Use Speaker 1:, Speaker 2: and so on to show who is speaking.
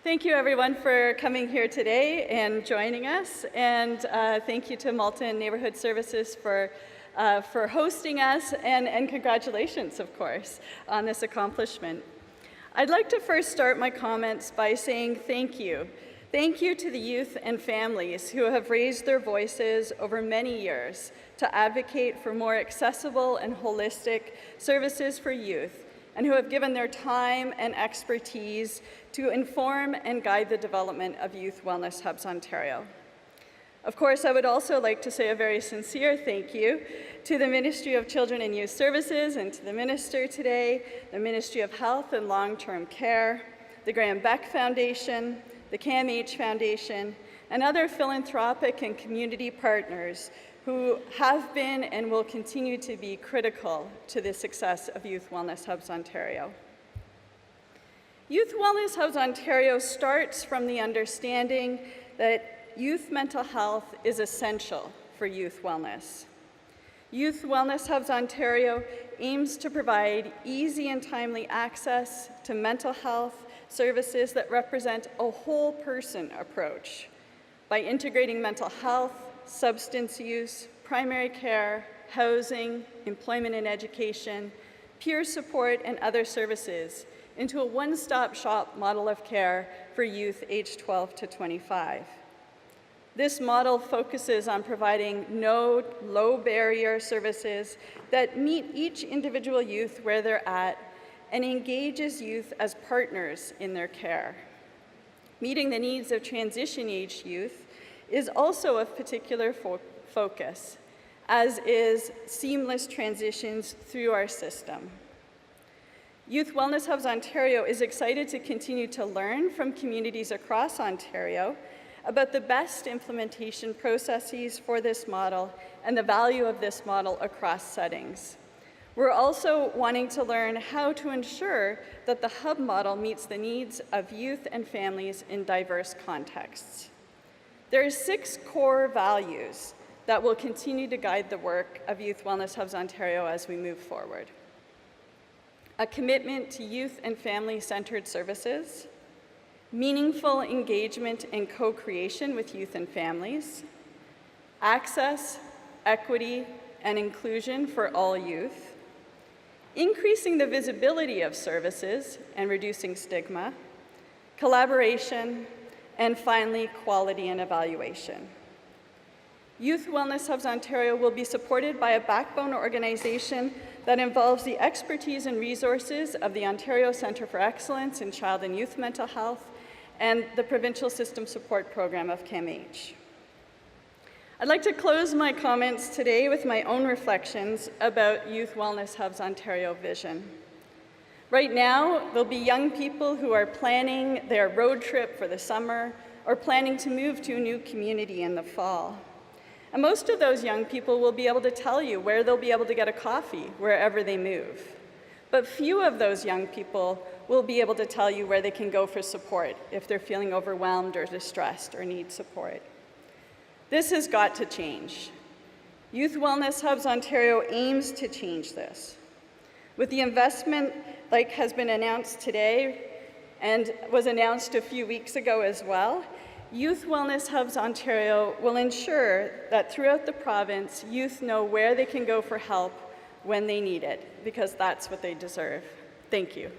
Speaker 1: Thank you everyone for coming here today and joining us, and thank you to Malton Neighborhood Services for hosting us, and congratulations, of course, on this accomplishment. I'd like to first start my comments by saying thank you. Thank you to the youth and families who have raised their voices over many years to advocate for more accessible and holistic services for youth, and who have given their time and expertise to inform and guide the development of Youth Wellness Hubs Ontario. Of course, I would also like to say a very sincere thank you to the Ministry of Children and Youth Services and to the Minister today, the Ministry of Health and Long-Term Care, the Graham Beck Foundation, the CAMH Foundation, and other philanthropic and community partners who have been and will continue to be critical to the success of Youth Wellness Hubs Ontario. Youth Wellness Hubs Ontario starts from the understanding that youth mental health is essential for youth wellness. Youth Wellness Hubs Ontario aims to provide easy and timely access to mental health services that represent a whole person approach by integrating mental health, substance use, primary care, housing, employment and education, peer support, and other services into a one-stop shop model of care for youth aged 12 to 25. This model focuses on providing no low-barrier services that meet each individual youth where they're at and engages youth as partners in their care. Meeting the needs of transition-age youth is also of particular focus, as is seamless transitions through our system. Youth Wellness Hubs Ontario is excited to continue to learn from communities across Ontario about the best implementation processes for this model and the value of this model across settings. We're also wanting to learn how to ensure that the hub model meets the needs of youth and families in diverse contexts. There are 6 core values that will continue to guide the work of Youth Wellness Hubs Ontario as we move forward. A commitment to youth and family-centered services, meaningful engagement and co-creation with youth and families, access, equity, and inclusion for all youth, increasing the visibility of services and reducing stigma, collaboration, and finally, quality and evaluation. Youth Wellness Hubs Ontario will be supported by a backbone organization that involves the expertise and resources of the Ontario Centre for Excellence in Child and Youth Mental Health and the Provincial System Support Program of CAMH. I'd like to close my comments today with my own reflections about Youth Wellness Hubs Ontario vision. Right now, there'll be young people who are planning their road trip for the summer or planning to move to a new community in the fall. And most of those young people will be able to tell you where they'll be able to get a coffee wherever they move. But few of those young people will be able to tell you where they can go for support if they're feeling overwhelmed or distressed or need support. This has got to change. Youth Wellness Hubs Ontario aims to change this. With the investment like has been announced today and was announced a few weeks ago as well, Youth Wellness Hubs Ontario will ensure that throughout the province, youth know where they can go for help when they need it, because that's what they deserve. Thank you.